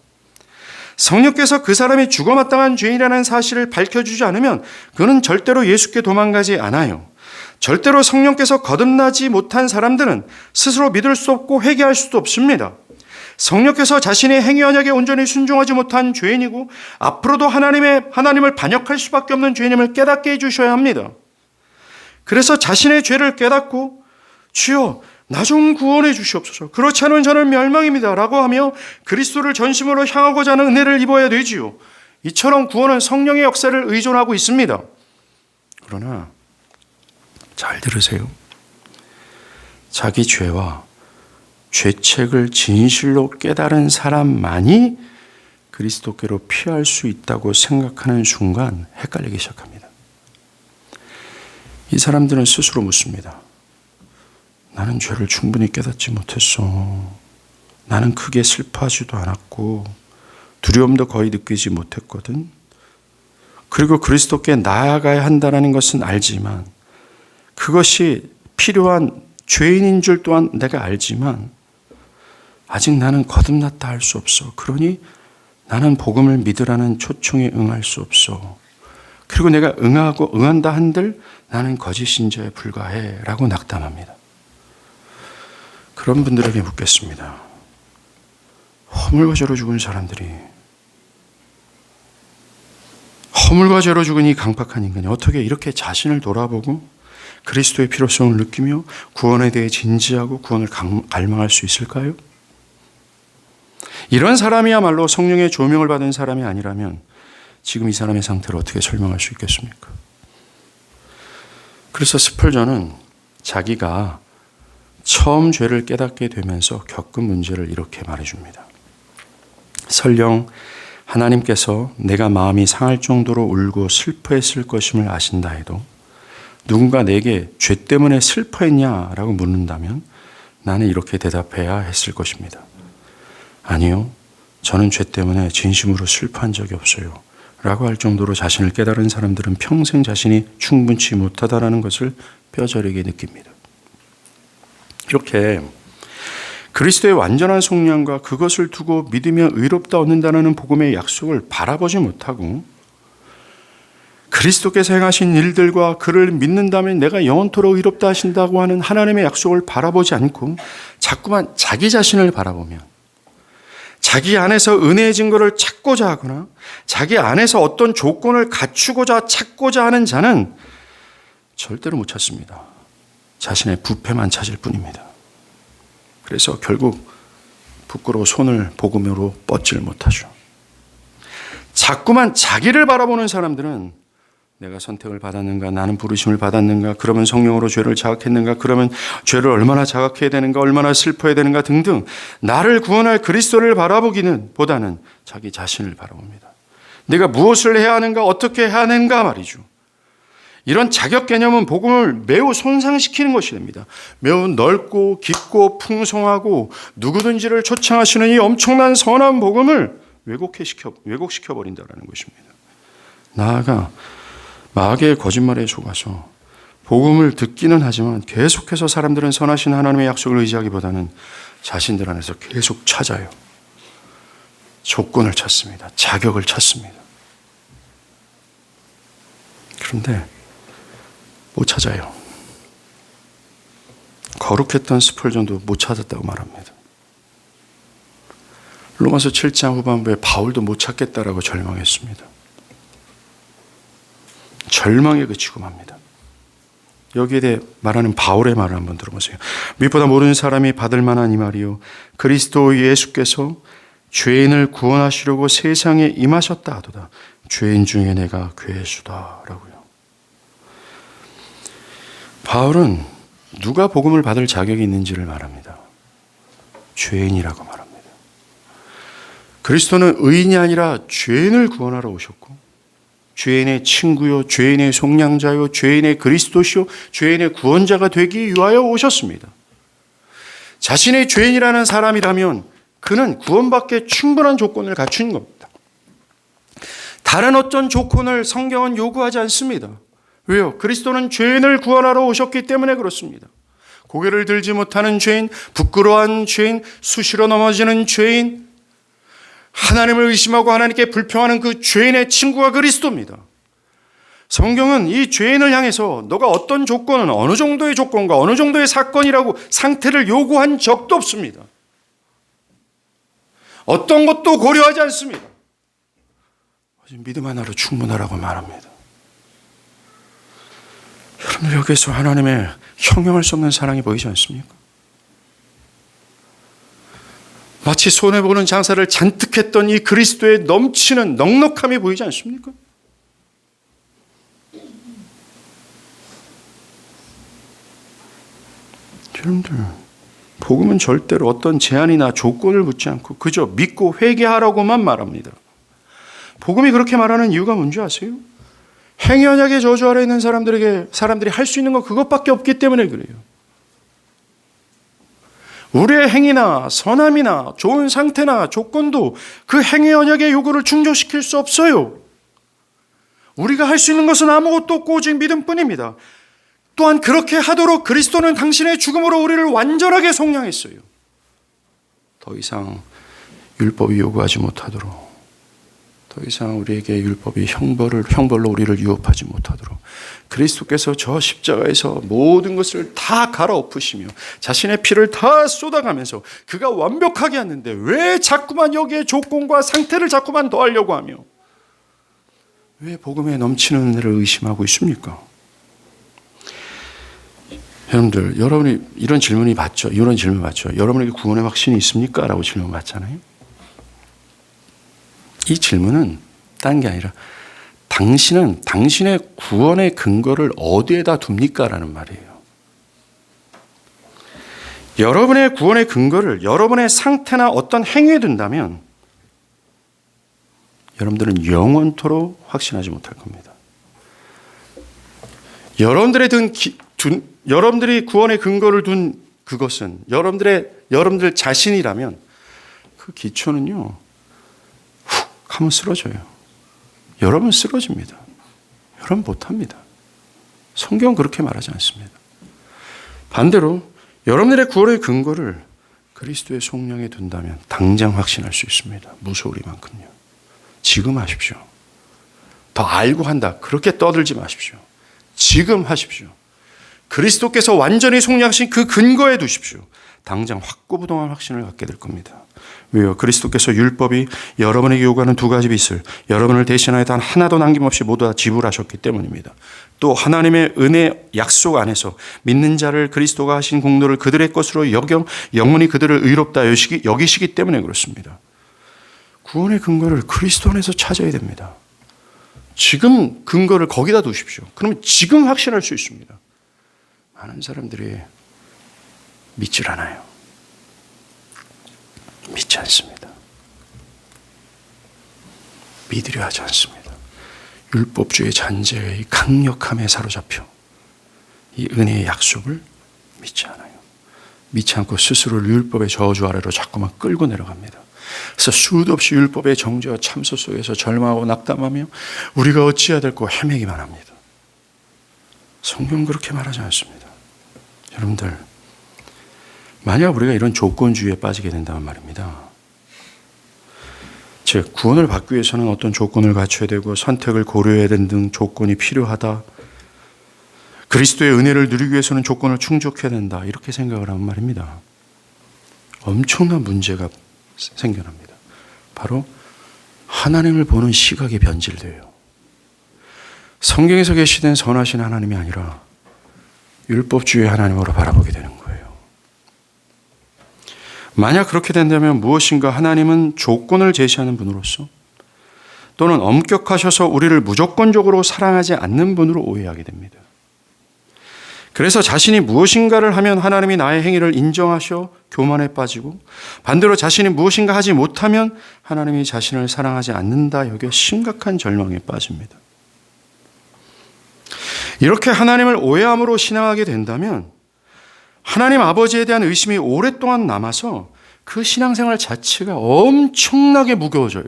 성령께서 그 사람이 죽어마땅한 죄인이라는 사실을 밝혀주지 않으면 그는 절대로 예수께 도망가지 않아요. 절대로 성령께서 거듭나지 못한 사람들은 스스로 믿을 수 없고 회개할 수도 없습니다. 성령께서 자신의 행위 언약에 온전히 순종하지 못한 죄인이고 앞으로도 하나님을 반역할 수밖에 없는 죄인임을 깨닫게 해주셔야 합니다. 그래서 자신의 죄를 깨닫고 주여 나 좀 구원해 주시옵소서. 그렇지 않으면 저는 멸망입니다 라고 하며 그리스도를 전심으로 향하고자 하는 은혜를 입어야 되지요. 이처럼 구원은 성령의 역사를 의존하고 있습니다. 그러나 잘 들으세요. 자기 죄와 죄책을 진실로 깨달은 사람만이 그리스도께로 피할 수 있다고 생각하는 순간 헷갈리기 시작합니다. 이 사람들은 스스로 묻습니다. 나는 죄를 충분히 깨닫지 못했어. 나는 크게 슬퍼하지도 않았고 두려움도 거의 느끼지 못했거든. 그리고 그리스도께 나아가야 한다는 것은 알지만 그것이 필요한 죄인인 줄 또한 내가 알지만 아직 나는 거듭났다 할 수 없어. 그러니 나는 복음을 믿으라는 초청에 응할 수 없어. 그리고 내가 응한다 한들 나는 거짓 신자에 불과해 라고 낙담합니다. 그런 분들에게 묻겠습니다. 허물과 죄로 죽은 사람들이 허물과 죄로 죽은 이 강팍한 인간이 어떻게 이렇게 자신을 돌아보고 그리스도의 필요성을 느끼며 구원에 대해 진지하고 구원을 갈망할 수 있을까요? 이런 사람이야말로 성령의 조명을 받은 사람이 아니라면 지금 이 사람의 상태를 어떻게 설명할 수 있겠습니까? 그래서 스펄전은 자기가 처음 죄를 깨닫게 되면서 겪은 문제를 이렇게 말해줍니다. 설령 하나님께서 내가 마음이 상할 정도로 울고 슬퍼했을 것임을 아신다 해도 누군가 내게 죄 때문에 슬퍼했냐라고 묻는다면 나는 이렇게 대답해야 했을 것입니다. 아니요, 저는 죄 때문에 진심으로 슬퍼한 적이 없어요 라고 할 정도로 자신을 깨달은 사람들은 평생 자신이 충분치 못하다라는 것을 뼈저리게 느낍니다. 이렇게 그리스도의 완전한 속량과 그것을 두고 믿으며 의롭다 얻는다는 복음의 약속을 바라보지 못하고 그리스도께서 행하신 일들과 그를 믿는다면 내가 영원토록 의롭다 하신다고 하는 하나님의 약속을 바라보지 않고 자꾸만 자기 자신을 바라보면 자기 안에서 은혜의 증거를 찾고자 하거나 자기 안에서 어떤 조건을 갖추고자 찾고자 하는 자는 절대로 못 찾습니다. 자신의 부패만 찾을 뿐입니다. 그래서 결국 부끄러워 손을 복음으로 뻗질 못하죠. 자꾸만 자기를 바라보는 사람들은 내가 선택을 받았는가, 나는 부르심을 받았는가, 그러면 성령으로 죄를 자각했는가, 그러면 죄를 얼마나 자각해야 되는가, 얼마나 슬퍼야 되는가 등등 나를 구원할 그리스도를 바라보기는 보다는 자기 자신을 바라봅니다. 내가 무엇을 해야 하는가, 어떻게 해야 하는가 말이죠. 이런 자격 개념은 복음을 매우 손상시키는 것이 됩니다. 매우 넓고 깊고 풍성하고 누구든지를 초청하시는 이 엄청난 선한 복음을 왜곡시켜버린다는 것입니다. 나아가 마귀의 거짓말에 속아서 복음을 듣기는 하지만 계속해서 사람들은 선하신 하나님의 약속을 의지하기보다는 자신들 안에서 계속 찾아요. 조건을 찾습니다. 자격을 찾습니다. 그런데 못 찾아요. 거룩했던 스펄전도 못 찾았다고 말합니다. 로마서 7장 후반부에 바울도 못 찾겠다라고 절망했습니다. 절망에 그치고 맙니다. 여기에 대해 말하는 바울의 말을 한번 들어보세요. 무엇보다 모르는 사람이 받을 만한 이 말이요 그리스도 예수께서 죄인을 구원하시려고 세상에 임하셨다 하도다. 죄인 중에 내가 괴수다 라고요. 바울은 누가 복음을 받을 자격이 있는지를 말합니다. 죄인이라고 말합니다. 그리스도는 의인이 아니라 죄인을 구원하러 오셨고 죄인의 친구요, 죄인의 속량자요, 죄인의 그리스도시요, 죄인의 구원자가 되기 위하여 오셨습니다. 자신의 죄인이라는 사람이라면 그는 구원받기에 충분한 조건을 갖춘 겁니다. 다른 어떤 조건을 성경은 요구하지 않습니다. 왜요? 그리스도는 죄인을 구원하러 오셨기 때문에 그렇습니다. 고개를 들지 못하는 죄인, 부끄러워하는 죄인, 수시로 넘어지는 죄인, 하나님을 의심하고 하나님께 불평하는 그 죄인의 친구가 그리스도입니다. 성경은 이 죄인을 향해서 너가 어떤 조건은 어느 정도의 조건과 어느 정도의 사건이라고 상태를 요구한 적도 없습니다. 어떤 것도 고려하지 않습니다. 믿음 하나로 충분하라고 말합니다. 여러분들 여기서 하나님의 형용할 수 없는 사랑이 보이지 않습니까? 마치 손해보는 장사를 잔뜩 했던 이 그리스도의 넘치는 넉넉함이 보이지 않습니까? 여러분들, 복음은 절대로 어떤 제한이나 조건을 묻지 않고 그저 믿고 회개하라고만 말합니다. 복음이 그렇게 말하는 이유가 뭔지 아세요? 행위 언약의 저주 아래 있는 사람들이 할 수 있는 건 그것밖에 없기 때문에 그래요. 우리의 행위나 선함이나 좋은 상태나 조건도 그 행위 언약의 요구를 충족시킬 수 없어요. 우리가 할 수 있는 것은 아무것도 없고 오직 믿음뿐입니다. 또한 그렇게 하도록 그리스도는 당신의 죽음으로 우리를 완전하게 속량했어요. 더 이상 율법이 요구하지 못하도록, 더 이상 우리에게 율법이 형벌로 우리를 유혹하지 못하도록 그리스도께서 저 십자가에서 모든 것을 다 갈아엎으시며 자신의 피를 다 쏟아가면서 그가 완벽하게 했는데 왜 자꾸만 여기에 조건과 상태를 자꾸만 더하려고 하며 왜 복음에 넘치는 은혜를 의심하고 있습니까? 여러분들, 여러분이 이런 질문이 받죠. 이런 질문 받죠. 여러분에게 구원의 확신이 있습니까? 라고 질문 받잖아요. 이 질문은 딴 게 아니라 당신은 당신의 구원의 근거를 어디에다 둡니까? 라는 말이에요. 여러분의 구원의 근거를 여러분의 상태나 어떤 행위에 둔다면 여러분들은 영원토록 확신하지 못할 겁니다. 여러분들이 구원의 근거를 둔 그것은 여러분들 자신이라면 그 기초는요, 훅 하면 쓰러져요. 여러분 쓰러집니다. 여러분 못합니다. 성경은 그렇게 말하지 않습니다. 반대로 여러분들의 구원의 근거를 그리스도의 속량에 둔다면 당장 확신할 수 있습니다. 무소리만큼요. 지금 하십시오. 더 알고 한다. 그렇게 떠들지 마십시오. 지금 하십시오. 그리스도께서 완전히 속량하신 그 근거에 두십시오. 당장 확고부동한 확신을 갖게 될 겁니다. 왜요? 그리스도께서 율법이 여러분에게 요구하는 두 가지 빚을 여러분을 대신하여 단 하나도 남김없이 모두 다 지불하셨기 때문입니다. 또 하나님의 은혜 약속 안에서 믿는 자를 그리스도가 하신 공로를 그들의 것으로 여겨 영원히 그들을 의롭다 여기시기 때문에 그렇습니다. 구원의 근거를 그리스도 안에서 찾아야 됩니다. 지금 근거를 거기다 두십시오. 그러면 지금 확신할 수 있습니다. 많은 사람들이 믿질 않아요. 믿지 않습니다. 믿으려 하지 않습니다. 율법주의 잔재의 이 강력함에 사로잡혀 이 은혜의 약속을 믿지 않아요. 믿지 않고 스스로를 율법의 저주 아래로 자꾸만 끌고 내려갑니다. 그래서 수도 없이 율법의 정죄와 참소 속에서 절망하고 낙담하며 우리가 어찌해야 될고 헤매기만 합니다. 성경은 그렇게 말하지 않습니다. 여러분들, 만약 우리가 이런 조건주의에 빠지게 된다면 말입니다. 즉, 구원을 받기 위해서는 어떤 조건을 갖춰야 되고 선택을 고려해야 되는 등 조건이 필요하다. 그리스도의 은혜를 누리기 위해서는 조건을 충족해야 된다. 이렇게 생각을 하면 말입니다. 엄청난 문제가 생겨납니다. 바로 하나님을 보는 시각이 변질돼요. 성경에서 계시된 선하신 하나님이 아니라 율법주의 하나님으로 바라보게 되는 거예요. 만약 그렇게 된다면 무엇인가 하나님은 조건을 제시하는 분으로서 또는 엄격하셔서 우리를 무조건적으로 사랑하지 않는 분으로 오해하게 됩니다. 그래서 자신이 무엇인가를 하면 하나님이 나의 행위를 인정하셔 교만에 빠지고 반대로 자신이 무엇인가 하지 못하면 하나님이 자신을 사랑하지 않는다 여겨 심각한 절망에 빠집니다. 이렇게 하나님을 오해함으로 신앙하게 된다면 하나님 아버지에 대한 의심이 오랫동안 남아서 그 신앙생활 자체가 엄청나게 무거워져요.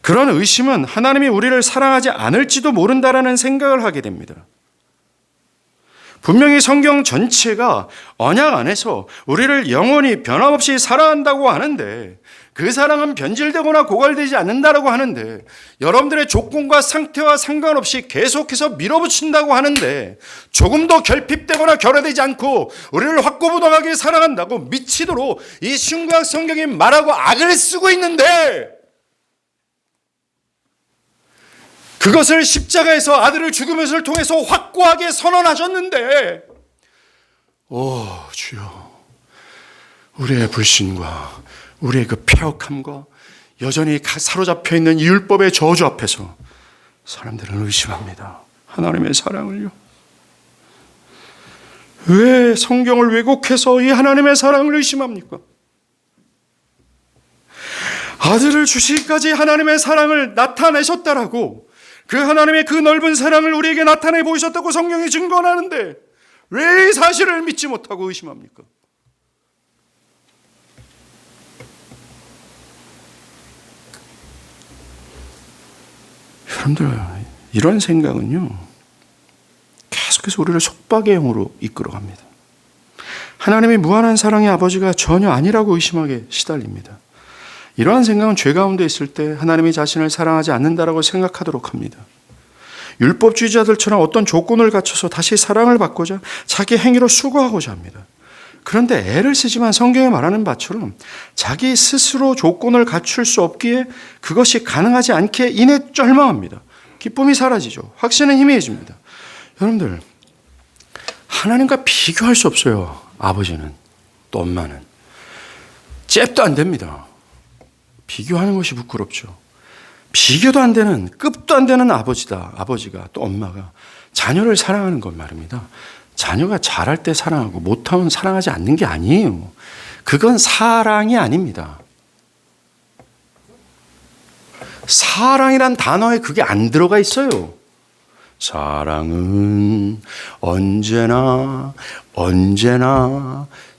그런 의심은 하나님이 우리를 사랑하지 않을지도 모른다라는 생각을 하게 됩니다. 분명히 성경 전체가 언약 안에서 우리를 영원히 변함없이 사랑한다고 하는데 그 사랑은 변질되거나 고갈되지 않는다라고 하는데, 여러분들의 조건과 상태와 상관없이 계속해서 밀어붙인다고 하는데, 조금 더 결핍되거나 결여되지 않고 우리를 확고부동하게 사랑한다고 미치도록 이 신구약 성경이 말하고 악을 쓰고 있는데, 그것을 십자가에서 아들을 죽음을 통해서 확고하게 선언하셨는데, 오 주여, 우리의 불신과 우리의 그 패역함과 여전히 사로잡혀 있는 이 율법의 저주 앞에서 사람들은 의심합니다. 하나님의 사랑을요. 왜 성경을 왜곡해서 이 하나님의 사랑을 의심합니까? 아들을 주시기까지 하나님의 사랑을 나타내셨다라고, 그 하나님의 그 넓은 사랑을 우리에게 나타내 보이셨다고 성경이 증거하는데 왜 이 사실을 믿지 못하고 의심합니까? 여러분들, 이런 생각은요, 계속해서 우리를 속박의 영으로 이끌어갑니다. 하나님이 무한한 사랑의 아버지가 전혀 아니라고 의심하게 시달립니다. 이러한 생각은 죄 가운데 있을 때 하나님이 자신을 사랑하지 않는다라고 생각하도록 합니다. 율법주의자들처럼 어떤 조건을 갖춰서 다시 사랑을 받고자 자기 행위로 수고하고자 합니다. 그런데 애를 쓰지만 성경에 말하는 바처럼 자기 스스로 조건을 갖출 수 없기에 그것이 가능하지 않게 인해 절망합니다. 기쁨이 사라지죠. 확신은 희미해집니다. 여러분들, 하나님과 비교할 수 없어요. 아버지는, 또 엄마는. 잽도 안 됩니다. 비교하는 것이 부끄럽죠. 비교도 안 되는, 급도 안 되는 아버지가, 또 엄마가 자녀를 사랑하는 것 말입니다. 자녀가 잘할 때 사랑하고 못하면 사랑하지 않는 게 아니에요. 그건 사랑이 아닙니다. 사랑이란 단어에 그게 안 들어가 있어요. 사랑은 언제나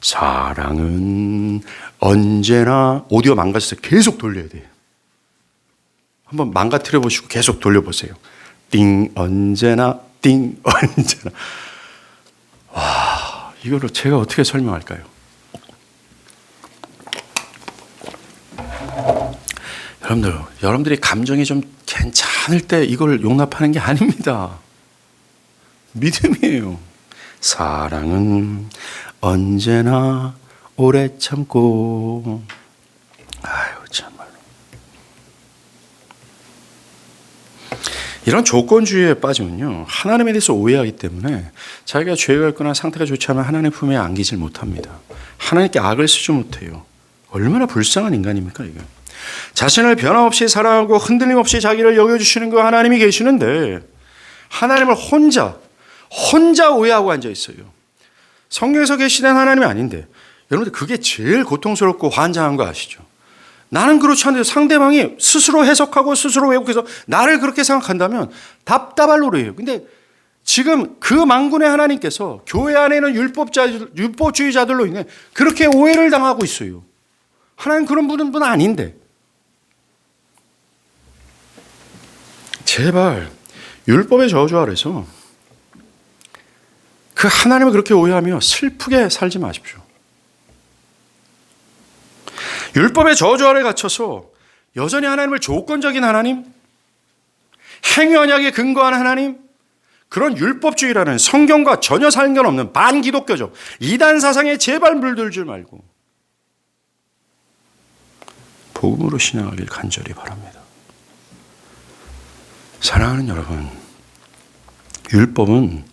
사랑은 언제나. 오디오 망가졌어요. 계속 돌려야 돼요. 한번 망가뜨려 보시고 계속 돌려보세요. 띵 언제나 띵 언제나. 와, 이거를 제가 어떻게 설명할까요? 여러분들이 감정이 좀 괜찮을 때 이걸 용납하는 게 아닙니다. 믿음이에요. 사랑은 언제나 오래 참고. 아유, 참말로. 이런 조건주의에 빠지면요, 하나님에 대해서 오해하기 때문에 자기가 죄가 있거나 상태가 좋지 않으면 하나님 품에 안기질 못합니다. 하나님께 악을 쓰지 못해요. 얼마나 불쌍한 인간입니까, 이게. 자신을 변함없이 사랑하고 흔들림 없이 자기를 여겨주시는 그 하나님이 계시는데 하나님을 혼자 오해하고 앉아 있어요. 성경에서 계시는 하나님이 아닌데, 여러분들 그게 제일 고통스럽고 환장한 거 아시죠? 나는 그렇지 않은데 상대방이 스스로 해석하고 스스로 왜곡해서 나를 그렇게 생각한다면 답답할 노래예요. 근데 지금 그 만군의 하나님께서 교회 안에 있는 율법주의자들로 인해 그렇게 오해를 당하고 있어요. 하나님 그런 분은 아닌데. 제발 율법의 저주 아래서 그 하나님을 그렇게 오해하며 슬프게 살지 마십시오. 율법의 저주 아래 갇혀서 여전히 하나님을 조건적인 하나님, 행위 언약에 근거한 하나님, 그런 율법주의라는 성경과 전혀 상관없는 반기독교적 이단 사상에 제발 물들지 말고 복음으로 신앙하길 간절히 바랍니다. 사랑하는 여러분, 율법은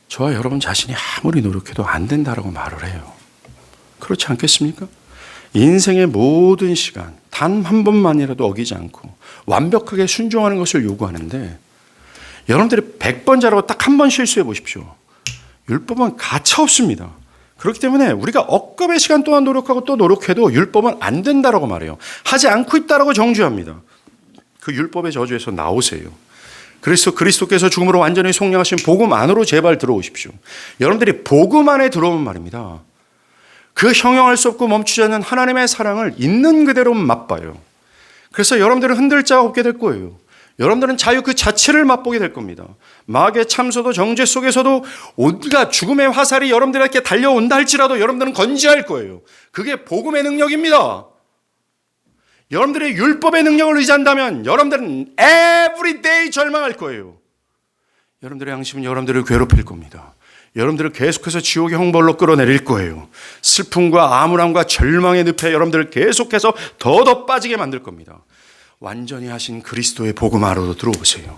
저와 여러분 자신이 아무리 노력해도 안 된다라고 말을 해요. 그렇지 않겠습니까? 인생의 모든 시간 단 한 번만이라도 어기지 않고 완벽하게 순종하는 것을 요구하는데, 여러분들이 100번 잘하고 딱 한 번 실수해 보십시오. 율법은 가차 없습니다. 그렇기 때문에 우리가 억겁의 시간 동안 노력하고 또 노력해도 율법은 안 된다라고 말해요. 하지 않고 있다라고 정죄합니다. 그 율법의 저주에서 나오세요. 그리스도께서 죽음으로 완전히 속량하신 복음 안으로 제발 들어오십시오. 여러분들이 복음 안에 들어오면 말입니다, 그 형용할 수 없고 멈추지 않는 하나님의 사랑을 있는 그대로 맛봐요. 그래서 여러분들은 흔들 자가 없게 될 거예요. 여러분들은 자유 그 자체를 맛보게 될 겁니다. 마귀의 참소도 정죄 속에서도 온갖 죽음의 화살이 여러분들에게 달려온다 할지라도 여러분들은 건지할 거예요. 그게 복음의 능력입니다. 여러분들의 율법의 능력을 의지한다면 여러분들은 everyday 절망할 거예요. 여러분들의 양심은 여러분들을 괴롭힐 겁니다. 여러분들을 계속해서 지옥의 형벌로 끌어내릴 거예요. 슬픔과 암울함과 절망의 늪에 여러분들을 계속해서 더더 빠지게 만들 겁니다. 완전히 하신 그리스도의 복음 안으로 들어오세요.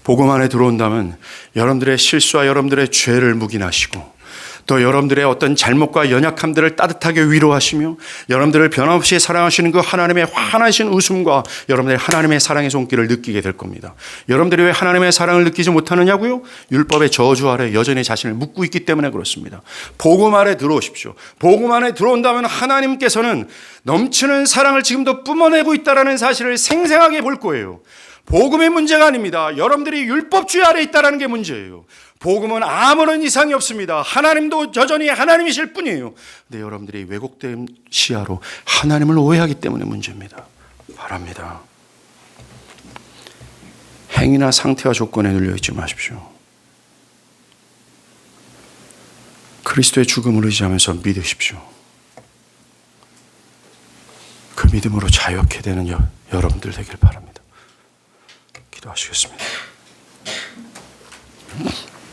복음 안에 들어온다면 여러분들의 실수와 여러분들의 죄를 묵인하시고 또 여러분들의 어떤 잘못과 연약함들을 따뜻하게 위로하시며 여러분들을 변함없이 사랑하시는 그 하나님의 환하신 웃음과 여러분들의 하나님의 사랑의 손길을 느끼게 될 겁니다. 여러분들이 왜 하나님의 사랑을 느끼지 못하느냐고요? 율법의 저주 아래 여전히 자신을 묶고 있기 때문에 그렇습니다. 복음 안에 들어오십시오. 복음 안에 들어온다면 하나님께서는 넘치는 사랑을 지금도 뿜어내고 있다는 사실을 생생하게 볼 거예요. 복음의 문제가 아닙니다. 여러분들이 율법주의 아래 있다는 게 문제예요. 복음은 아무런 이상이 없습니다. 하나님도 여전히 하나님이실 뿐이에요. 근데 여러분들이 왜곡된 시야로 하나님을 오해하기 때문에 문제입니다. 바랍니다. 행위나 상태와 조건에 눌려있지 마십시오. 그리스도의 죽음을 의지하면서 믿으십시오. 그 믿음으로 자유케 되는 여러분들 되길 바랍니다. 기도하시겠습니다.